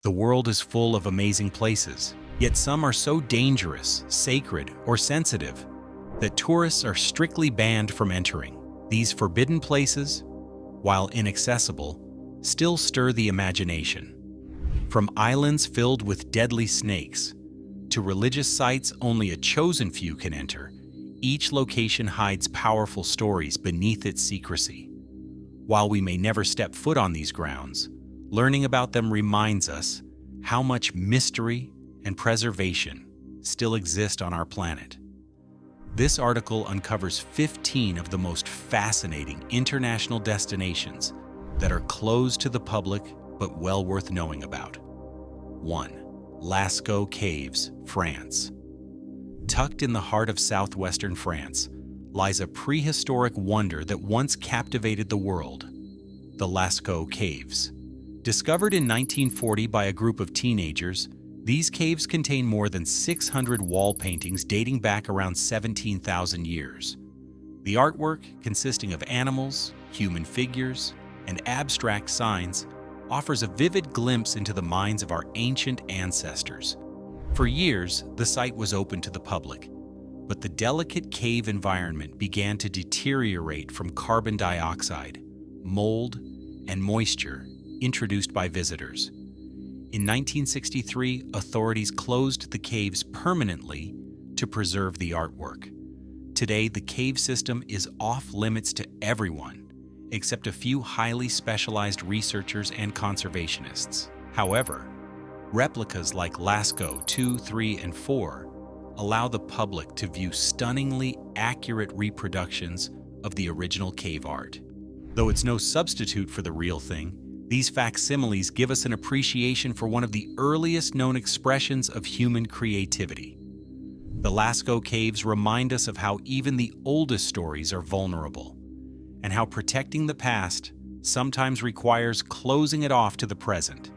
The world is full of amazing places, yet some are so dangerous, sacred, or sensitive that tourists are strictly banned from entering. These forbidden places, while inaccessible, still stir the imagination. From islands filled with deadly snakes to religious sites only a chosen few can enter, each location hides powerful stories beneath its secrecy. While we may never step foot on these grounds, learning about them reminds us how much mystery and preservation still exist on our planet. This article uncovers 15 of the most fascinating international destinations that are closed to the public but well worth knowing about. 1. Lascaux Caves, France. Tucked in the heart of southwestern France lies a prehistoric wonder that once captivated the world: the Lascaux Caves. Discovered in 1940 by a group of teenagers, these caves contain more than 600 wall paintings dating back around 17,000 years. The artwork, consisting of animals, human figures, and abstract signs, offers a vivid glimpse into the minds of our ancient ancestors. For years, the site was open to the public, but the delicate cave environment began to deteriorate from carbon dioxide, mold, and moisture introduced by visitors. In 1963, authorities closed the caves permanently to preserve the artwork. Today, the cave system is off limits to everyone, except a few highly specialized researchers and conservationists. However, replicas like Lascaux 2, 3, and 4 allow the public to view stunningly accurate reproductions of the original cave art. Though it's no substitute for the real thing, these facsimiles give us an appreciation for one of the earliest known expressions of human creativity. The Lascaux Caves remind us of how even the oldest stories are vulnerable, and how protecting the past sometimes requires closing it off to the present.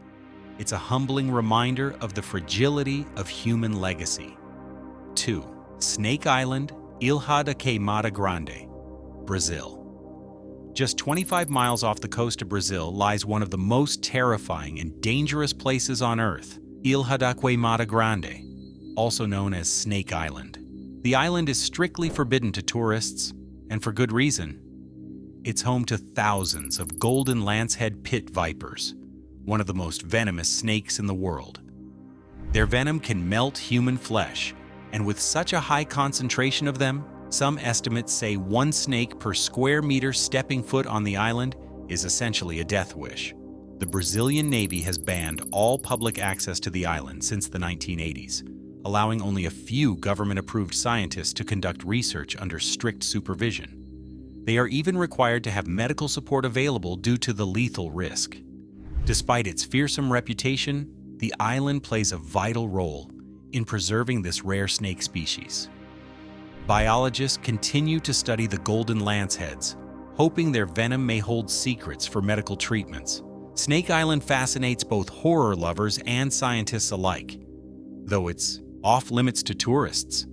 It's a humbling reminder of the fragility of human legacy. 2. Snake Island, Ilha da Queimada Grande, Brazil. Just 25 miles off the coast of Brazil lies one of the most terrifying and dangerous places on Earth, Ilha da Queimada Grande, also known as Snake Island. The island is strictly forbidden to tourists, and for good reason. It's home to thousands of golden lancehead pit vipers, one of the most venomous snakes in the world. Their venom can melt human flesh, and with such a high concentration of them, some estimates say one snake per square meter stepping foot on the island is essentially a death wish. The Brazilian Navy has banned all public access to the island since the 1980s, allowing only a few government-approved scientists to conduct research under strict supervision. They are even required to have medical support available due to the lethal risk. Despite its fearsome reputation, the island plays a vital role in preserving this rare snake species. Biologists continue to study the golden lanceheads, hoping their venom may hold secrets for medical treatments. Snake Island fascinates both horror lovers and scientists alike, though it's off limits to tourists.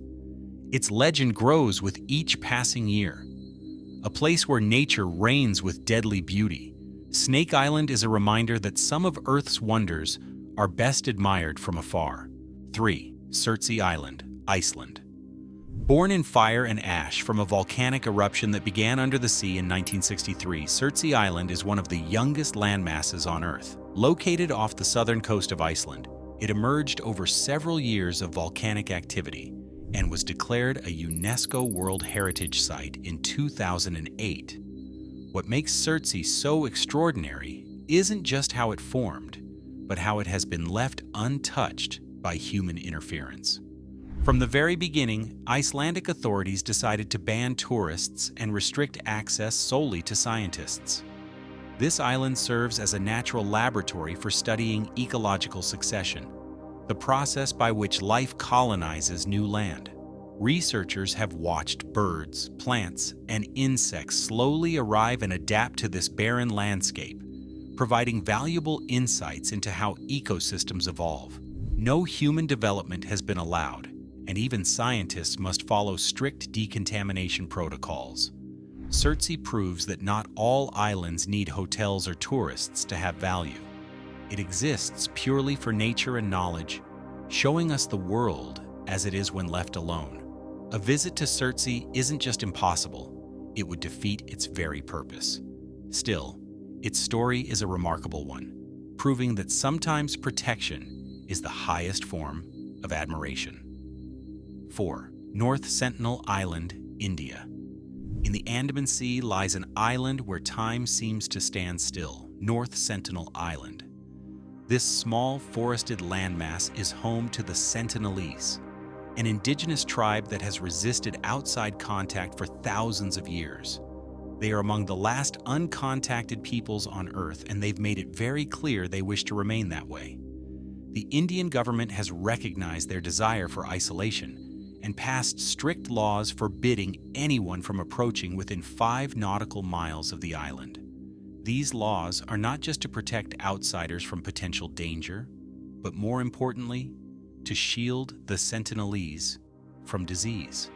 Its legend grows with each passing year. A place where nature reigns with deadly beauty, Snake Island is a reminder that some of Earth's wonders are best admired from afar. 3. Surtsey Island, Iceland. Born in fire and ash from a volcanic eruption that began under the sea in 1963, Surtsey Island is one of the youngest landmasses on Earth. Located off the southern coast of Iceland, it emerged over several years of volcanic activity and was declared a UNESCO World Heritage Site in 2008. What makes Surtsey so extraordinary isn't just how it formed, but how it has been left untouched by human interference. From the very beginning, Icelandic authorities decided to ban tourists and restrict access solely to scientists. This island serves as a natural laboratory for studying ecological succession, the process by which life colonizes new land. Researchers have watched birds, plants, and insects slowly arrive and adapt to this barren landscape, providing valuable insights into how ecosystems evolve. No human development has been allowed, and even scientists must follow strict decontamination protocols. Surtsey proves that not all islands need hotels or tourists to have value. It exists purely for nature and knowledge, showing us the world as it is when left alone. A visit to Surtsey isn't just impossible, it would defeat its very purpose. Still, its story is a remarkable one, proving that sometimes protection is the highest form of admiration. 4. North Sentinel Island, India. In the Andaman Sea lies an island where time seems to stand still, North Sentinel Island. This small forested landmass is home to the Sentinelese, an indigenous tribe that has resisted outside contact for thousands of years. They are among the last uncontacted peoples on Earth, and they've made it very clear they wish to remain that way. The Indian government has recognized their desire for isolation and passed strict laws forbidding anyone from approaching within 5 nautical miles of the island. These laws are not just to protect outsiders from potential danger, but more importantly, to shield the Sentinelese from disease.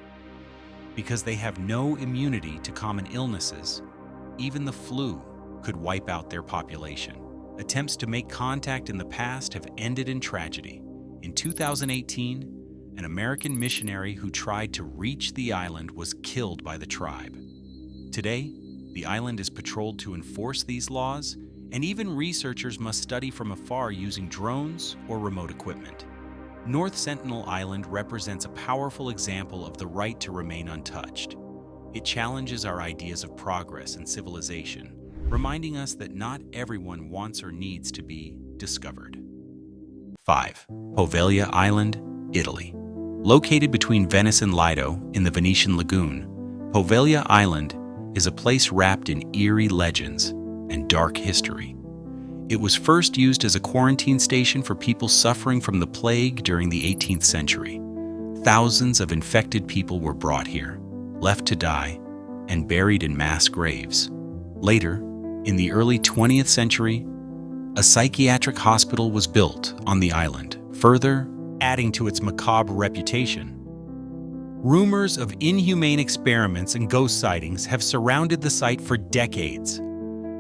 Because they have no immunity to common illnesses, even the flu could wipe out their population. Attempts to make contact in the past have ended in tragedy. In 2018, an American missionary who tried to reach the island was killed by the tribe. Today, the island is patrolled to enforce these laws, and even researchers must study from afar using drones or remote equipment. North Sentinel Island represents a powerful example of the right to remain untouched. It challenges our ideas of progress and civilization, reminding us that not everyone wants or needs to be discovered. 5. Poveglia Island, Italy. Located between Venice and Lido in the Venetian lagoon, Poveglia Island is a place wrapped in eerie legends and dark history. It was first used as a quarantine station for people suffering from the plague during the 18th century. Thousands of infected people were brought here, left to die, and buried in mass graves. Later, in the early 20th century, a psychiatric hospital was built on the island, further adding to its macabre reputation. Rumors of inhumane experiments and ghost sightings have surrounded the site for decades.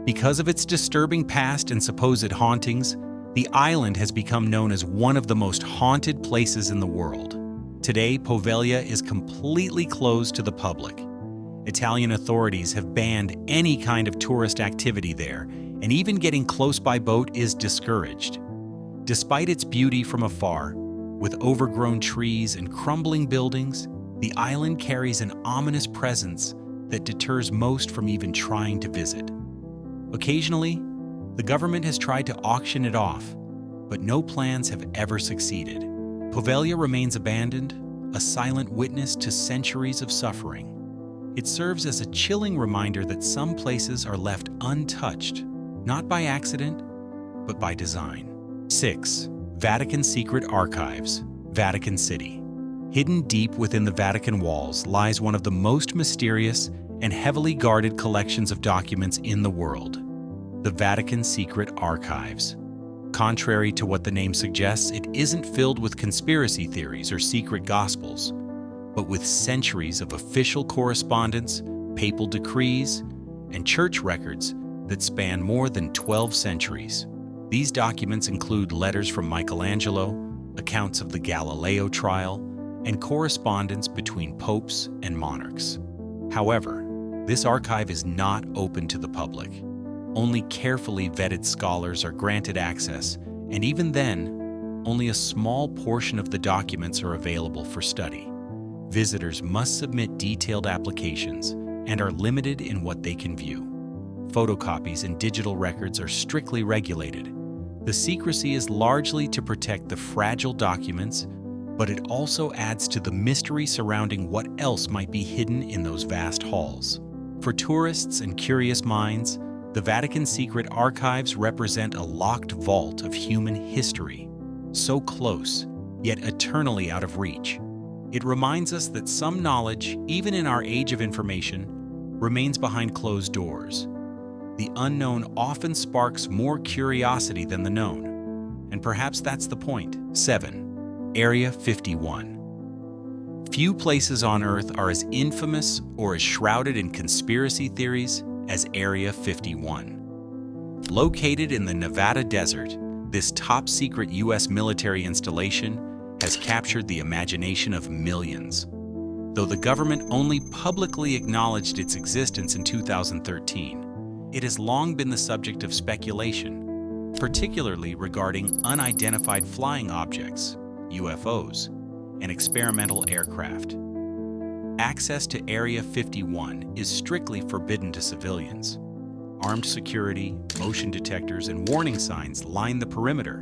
Because of its disturbing past and supposed hauntings, the island has become known as one of the most haunted places in the world. Today, Poveglia is completely closed to the public. Italian authorities have banned any kind of tourist activity there, and even getting close by boat is discouraged. Despite its beauty from afar, with overgrown trees and crumbling buildings, the island carries an ominous presence that deters most from even trying to visit. Occasionally, the government has tried to auction it off, but no plans have ever succeeded. Poveglia remains abandoned, a silent witness to centuries of suffering. It serves as a chilling reminder that some places are left untouched, not by accident, but by design. 6. Vatican Secret Archives, Vatican City. Hidden deep within the Vatican walls lies one of the most mysterious and heavily guarded collections of documents in the world, the Vatican Secret Archives. Contrary to what the name suggests, it isn't filled with conspiracy theories or secret gospels, but with centuries of official correspondence, papal decrees, and church records that span more than 12 centuries. These documents include letters from Michelangelo, accounts of the Galileo trial, and correspondence between popes and monarchs. However, this archive is not open to the public. Only carefully vetted scholars are granted access, and even then, only a small portion of the documents are available for study. Visitors must submit detailed applications and are limited in what they can view. Photocopies and digital records are strictly regulated. The secrecy is largely to protect the fragile documents, but it also adds to the mystery surrounding what else might be hidden in those vast halls. For tourists and curious minds, the Vatican Secret Archives represent a locked vault of human history, so close, yet eternally out of reach. It reminds us that some knowledge, even in our age of information, remains behind closed doors. The unknown often sparks more curiosity than the known, and perhaps that's the point. 7. Area 51. Few places on Earth are as infamous or as shrouded in conspiracy theories as Area 51. Located in the Nevada desert, This top-secret U.S. military installation has captured the imagination of millions. Though the government only publicly acknowledged its existence in 2013, it has long been the subject of speculation, particularly regarding unidentified flying objects, UFOs, and experimental aircraft. Access to Area 51 is strictly forbidden to civilians. Armed security, motion detectors, and warning signs line the perimeter,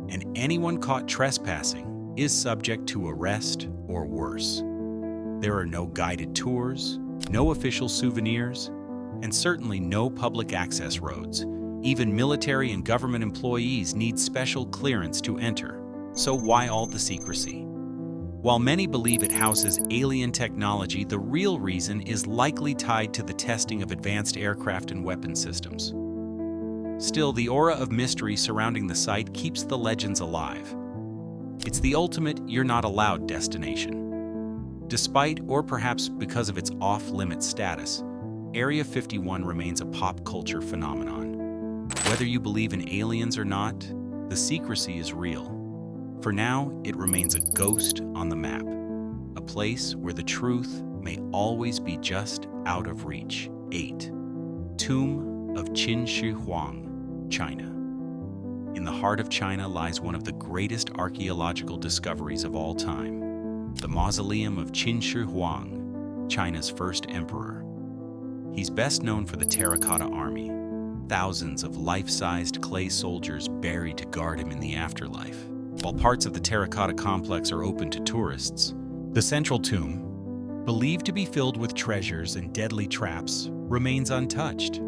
and anyone caught trespassing is subject to arrest or worse. There are no guided tours, no official souvenirs, and certainly no public access roads. Even military and government employees need special clearance to enter. So why all the secrecy? While many believe it houses alien technology, the real reason is likely tied to the testing of advanced aircraft and weapon systems. Still, the aura of mystery surrounding the site keeps the legends alive. It's the ultimate "you're not allowed" destination. Despite, or perhaps because of its off-limits status, Area 51 remains a pop culture phenomenon. Whether you believe in aliens or not, the secrecy is real. For now, it remains a ghost on the map, a place where the truth may always be just out of reach. 8. Tomb of Qin Shi Huang, China. In the heart of China lies one of the greatest archaeological discoveries of all time, the mausoleum of Qin Shi Huang, China's first emperor. He's best known for the Terracotta Army, thousands of life-sized clay soldiers buried to guard him in the afterlife. While parts of the Terracotta complex are open to tourists, the central tomb, believed to be filled with treasures and deadly traps, remains untouched.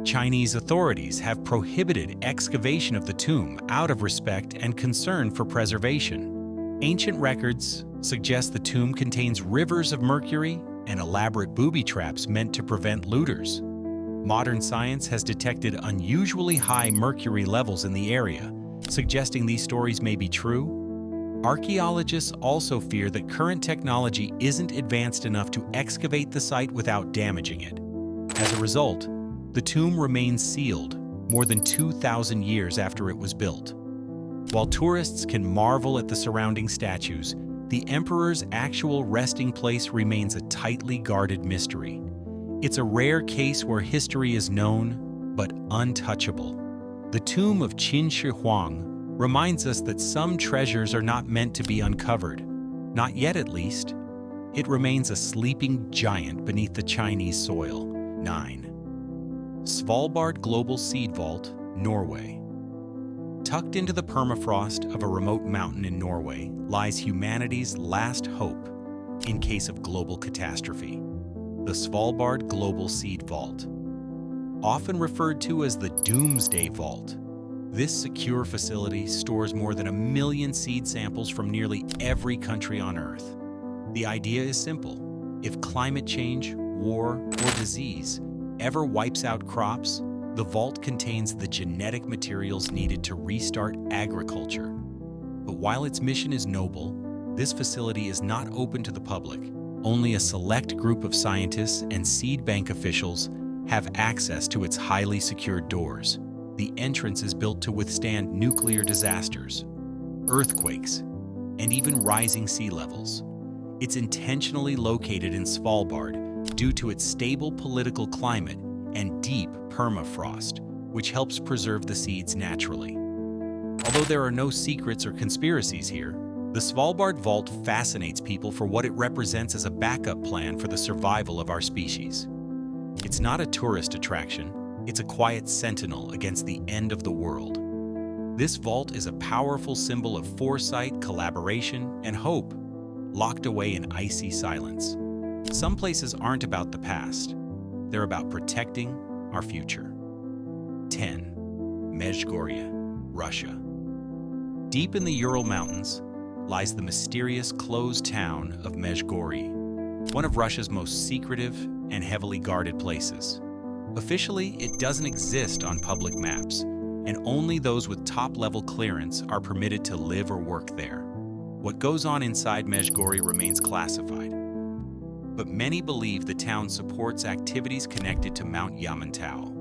Chinese authorities have prohibited excavation of the tomb out of respect and concern for preservation. Ancient records suggest the tomb contains rivers of mercury and elaborate booby traps meant to prevent looters. Modern science has detected unusually high mercury levels in the area, suggesting these stories may be true. Archaeologists also fear that current technology isn't advanced enough to excavate the site without damaging it. As a result, the tomb remains sealed more than 2,000 years after it was built. While tourists can marvel at the surrounding statues, the emperor's actual resting place remains a tightly guarded mystery. It's a rare case where history is known, but untouchable. The tomb of Qin Shi Huang reminds us that some treasures are not meant to be uncovered. Not yet, at least. It remains a sleeping giant beneath the Chinese soil. 9. Svalbard Global Seed Vault, Norway. Tucked into the permafrost of a remote mountain in Norway lies humanity's last hope in case of global catastrophe, the Svalbard Global Seed Vault. Often referred to as the Doomsday Vault, this secure facility stores more than 1 million seed samples from nearly every country on Earth. The idea is simple. If climate change, war, or disease ever wipes out crops, the vault contains the genetic materials needed to restart agriculture. But while its mission is noble, this facility is not open to the public. Only a select group of scientists and seed bank officials have access to its highly secured doors. The entrance is built to withstand nuclear disasters, earthquakes, and even rising sea levels. It's intentionally located in Svalbard due to its stable political climate and deep permafrost, which helps preserve the seeds naturally. Although there are no secrets or conspiracies here, the Svalbard Vault fascinates people for what it represents as a backup plan for the survival of our species. It's not a tourist attraction, it's a quiet sentinel against the end of the world. This vault is a powerful symbol of foresight, collaboration, and hope, locked away in icy silence. Some places aren't about the past. They're about protecting our future. 10. Medjugorje, Russia. Deep in the Ural Mountains lies the mysterious closed town of Medjugorje, one of Russia's most secretive and heavily guarded places. Officially, it doesn't exist on public maps, and only those with top-level clearance are permitted to live or work there. What goes on inside Medjugorje remains classified, but many believe the town supports activities connected to Mount Yamantau,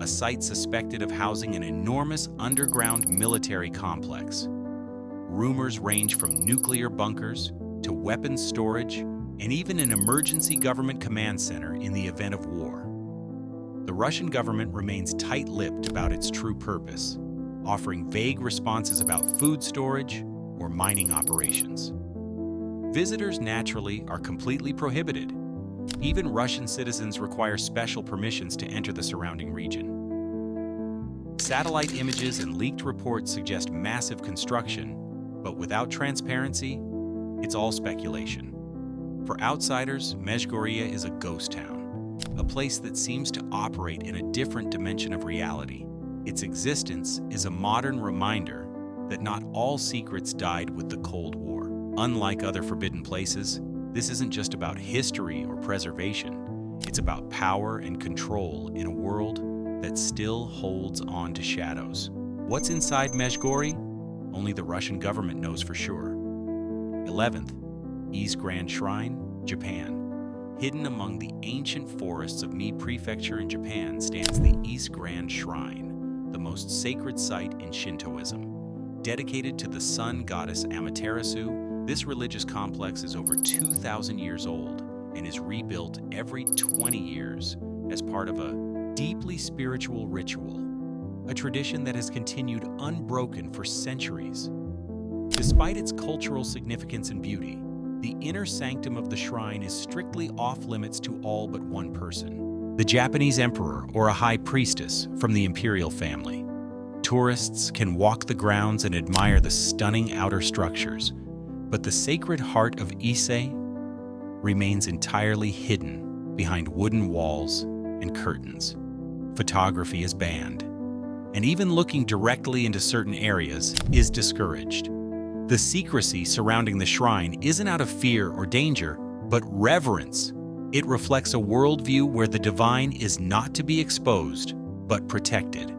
a site suspected of housing an enormous underground military complex. Rumors range from nuclear bunkers to weapons storage and even an emergency government command center in the event of war. The Russian government remains tight-lipped about its true purpose, offering vague responses about food storage or mining operations. Visitors naturally are completely prohibited. Even Russian citizens require special permissions to enter the surrounding region. Satellite images and leaked reports suggest massive construction, but without transparency, it's all speculation. For outsiders, Mezhgorye is a ghost town, a place that seems to operate in a different dimension of reality. Its existence is a modern reminder that not all secrets died with the Cold War. Unlike other forbidden places, this isn't just about history or preservation. It's about power and control in a world that still holds on to shadows. What's inside Mezhgorye? Only the Russian government knows for sure. 11th, Ise Grand Shrine, Japan. Hidden among the ancient forests of Mie Prefecture in Japan stands the Ise Grand Shrine, the most sacred site in Shintoism. Dedicated to the sun goddess Amaterasu, this religious complex is over 2,000 years old and is rebuilt every 20 years as part of a deeply spiritual ritual, a tradition that has continued unbroken for centuries. Despite its cultural significance and beauty, the inner sanctum of the shrine is strictly off-limits to all but one person, the Japanese emperor or a high priestess from the imperial family. Tourists can walk the grounds and admire the stunning outer structures, but the Sacred Heart of Ise remains entirely hidden behind wooden walls and curtains. Photography is banned, and even looking directly into certain areas is discouraged. The secrecy surrounding the shrine isn't out of fear or danger, but reverence. It reflects a worldview where the divine is not to be exposed, but protected.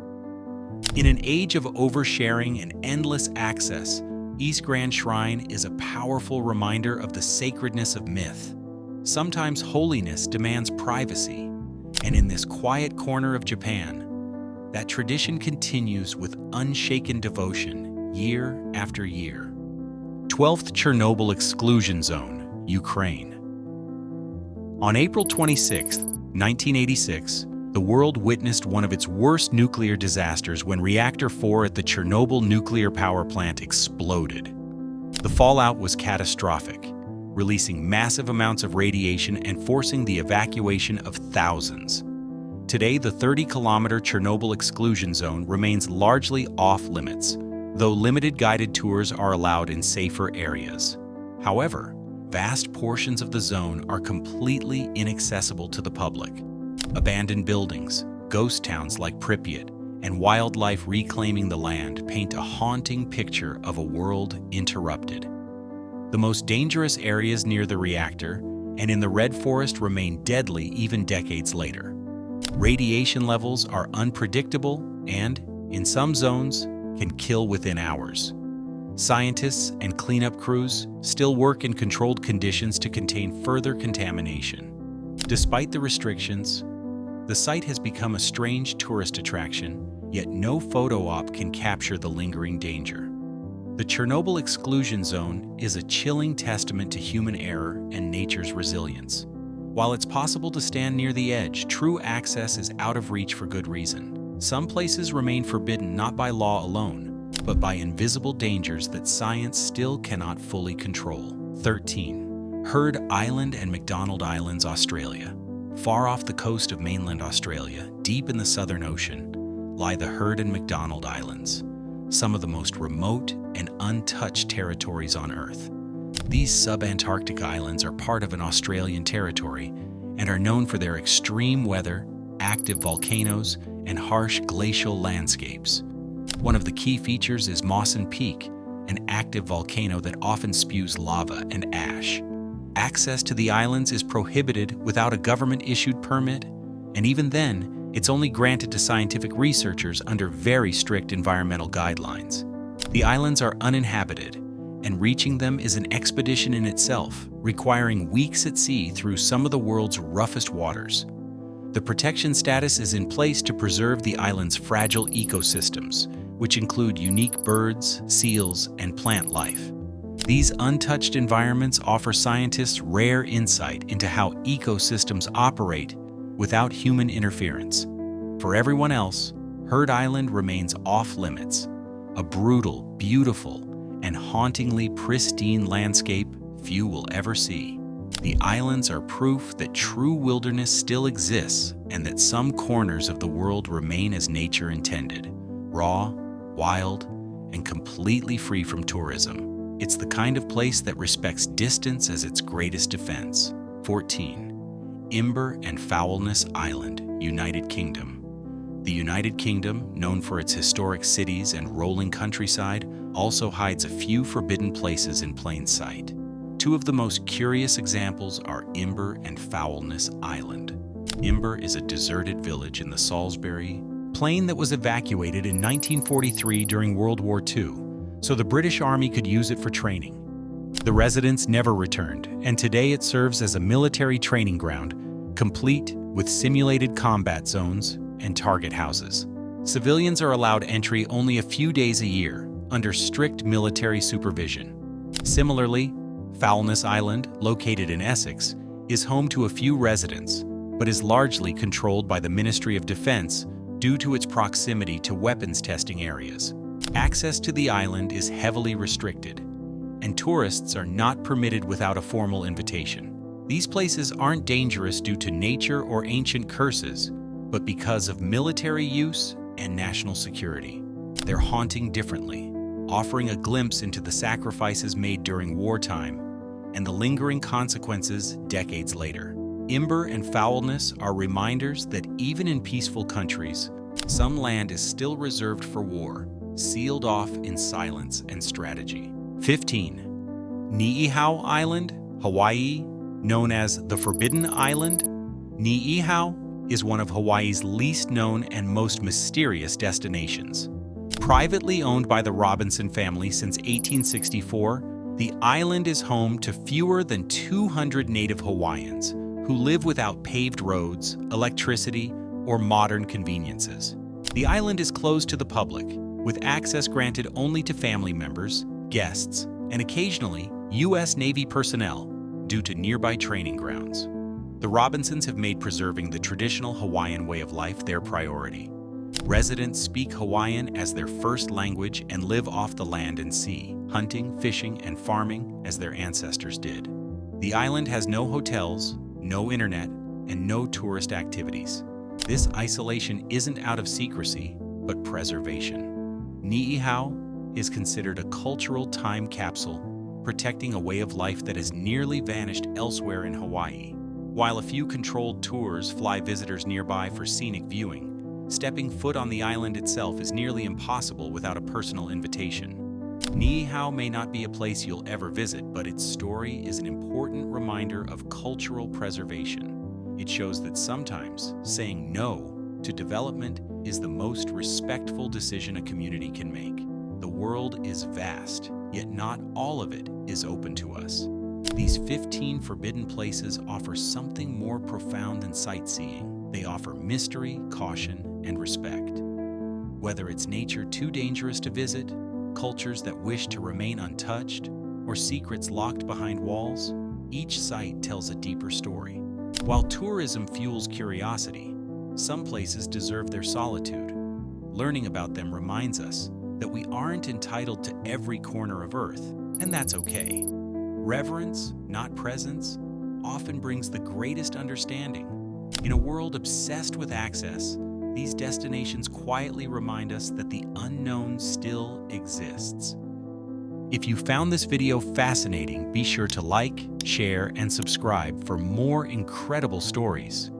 In an age of oversharing and endless access, Ise Grand Shrine is a powerful reminder of the sacredness of myth. Sometimes holiness demands privacy, and in this quiet corner of Japan, that tradition continues with unshaken devotion year after year. 12th Chernobyl Exclusion Zone, Ukraine. On April 26, 1986, the world witnessed one of its worst nuclear disasters when Reactor 4 at the Chernobyl nuclear power plant exploded. The fallout was catastrophic, releasing massive amounts of radiation and forcing the evacuation of thousands. Today, the 30-kilometer Chernobyl exclusion zone remains largely off-limits, though limited guided tours are allowed in safer areas. However, vast portions of the zone are completely inaccessible to the public. Abandoned buildings, ghost towns like Pripyat, and wildlife reclaiming the land paint a haunting picture of a world interrupted. The most dangerous areas near the reactor and in the Red Forest remain deadly even decades later. Radiation levels are unpredictable and, in some zones, can kill within hours. Scientists and cleanup crews still work in controlled conditions to contain further contamination. Despite the restrictions, the site has become a strange tourist attraction, yet no photo op can capture the lingering danger. The Chernobyl exclusion zone is a chilling testament to human error and nature's resilience. While it's possible to stand near the edge, true access is out of reach for good reason. Some places remain forbidden not by law alone, but by invisible dangers that science still cannot fully control. 13. Heard Island and McDonald Islands, Australia. Far off the coast of mainland Australia, deep in the Southern Ocean, lie the Heard and McDonald Islands, some of the most remote and untouched territories on Earth. These subantarctic islands are part of an Australian territory and are known for their extreme weather, active volcanoes, and harsh glacial landscapes. One of the key features is Mawson Peak, an active volcano that often spews lava and ash. Access to the islands is prohibited without a government-issued permit, and even then, it's only granted to scientific researchers under very strict environmental guidelines. The islands are uninhabited, and reaching them is an expedition in itself, requiring weeks at sea through some of the world's roughest waters. The protection status is in place to preserve the island's fragile ecosystems, which include unique birds, seals, and plant life. These untouched environments offer scientists rare insight into how ecosystems operate without human interference. For everyone else, Heard Island remains off-limits, a brutal, beautiful, and hauntingly pristine landscape few will ever see. The islands are proof that true wilderness still exists and that some corners of the world remain as nature intended, raw, wild, and completely free from tourism. It's the kind of place that respects distance as its greatest defense. 14. Imber and Foulness Island, United Kingdom. The United Kingdom, known for its historic cities and rolling countryside, also hides a few forbidden places in plain sight. Two of the most curious examples are Imber and Foulness Island. Imber is a deserted village in the Salisbury Plain that was evacuated in 1943 during World War II, so the British Army could use it for training. The residents never returned, and today it serves as a military training ground, complete with simulated combat zones and target houses. Civilians are allowed entry only a few days a year, under strict military supervision. Similarly, Foulness Island, located in Essex, is home to a few residents, but is largely controlled by the Ministry of Defense due to its proximity to weapons testing areas. Access to the island is heavily restricted, and tourists are not permitted without a formal invitation. These places aren't dangerous due to nature or ancient curses, but because of military use and national security. They're haunting differently, offering a glimpse into the sacrifices made during wartime and the lingering consequences decades later. Imber and Foulness are reminders that even in peaceful countries, some land is still reserved for war, sealed off in silence and strategy. 15. Niihau Island, Hawaii, known as the Forbidden Island. Niihau is one of Hawaii's least known and most mysterious destinations. Privately owned by the Robinson family since 1864, the island is home to fewer than 200 native Hawaiians who live without paved roads, electricity, or modern conveniences. The island is closed to the public, with access granted only to family members, guests, and occasionally U.S. Navy personnel due to nearby training grounds. The Robinsons have made preserving the traditional Hawaiian way of life their priority. Residents speak Hawaiian as their first language and live off the land and sea, hunting, fishing, and farming as their ancestors did. The island has no hotels, no internet, and no tourist activities. This isolation isn't out of secrecy, but preservation. Niihau is considered a cultural time capsule, protecting a way of life that has nearly vanished elsewhere in Hawaii. While a few controlled tours fly visitors nearby for scenic viewing, stepping foot on the island itself is nearly impossible without a personal invitation. Niihau may not be a place you'll ever visit, but its story is an important reminder of cultural preservation. It shows that sometimes saying no to development is the most respectful decision a community can make. The world is vast, yet not all of it is open to us. These 15 forbidden places offer something more profound than sightseeing. They offer mystery, caution, and respect. Whether it's nature too dangerous to visit, cultures that wish to remain untouched, or secrets locked behind walls, each site tells a deeper story. While tourism fuels curiosity, some places deserve their solitude. Learning about them reminds us that we aren't entitled to every corner of Earth, and that's okay. Reverence, not presence, often brings the greatest understanding. In a world obsessed with access, these destinations quietly remind us that the unknown still exists. If you found this video fascinating, be sure to like, share, and subscribe for more incredible stories.